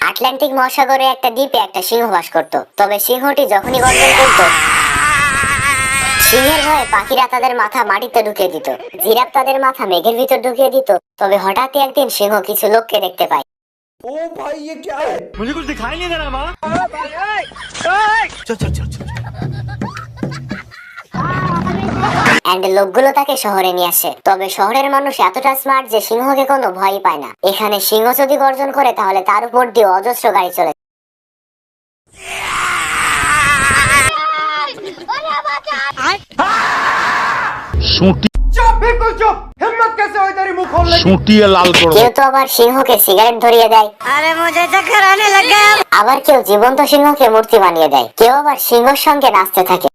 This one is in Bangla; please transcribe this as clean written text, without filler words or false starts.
আটলান্টিক মহাসাগরে একটা দ্বীপে একটা সিংহ বাস করত। তবে সিংহটি যখনই গর্জন করত, সিংহের ভয়ে পাখিরা তাদের মাথা মাটিতে ঢুকিয়ে দিত, জিরাফ তাদের মাথা মেঘের ভিতর ঢুকিয়ে দিত। তবে হঠাৎই একদিন সিংহ কিছু লোককে দেখতে পায়। ओ भाई ये क्या है? मुझे कुछ दिखाई नहीं दे रहा माँ। चल चल चल चल। এন্ড লোকগুলো তাকে শহরে নিয়ে আসে। তবে শহরের মানুষ এতটা স্মার্ট যে সিংহকে কোনো ভয়ই পায় না। এখানে সিংহ যদি গর্জন করে তাহলে তার উপর দিয়ে অজস্র গাড়ি চলে। चुप बिल्कुल चुप। हिम्मत कैसे हुई तेरी मुंह खोलने की? সুটিয়ে লাল করব। কেউ তো আবার সিংহকে সিগারেট ধরিয়ে দেয়, अरे मुझे चक्कर आने लगा। আবার কেউ জীবন্ত সিংহকে মূর্তি বানিয়ে দেয়, কেউ আবার সিংহের সঙ্গে নাচতে থাকে।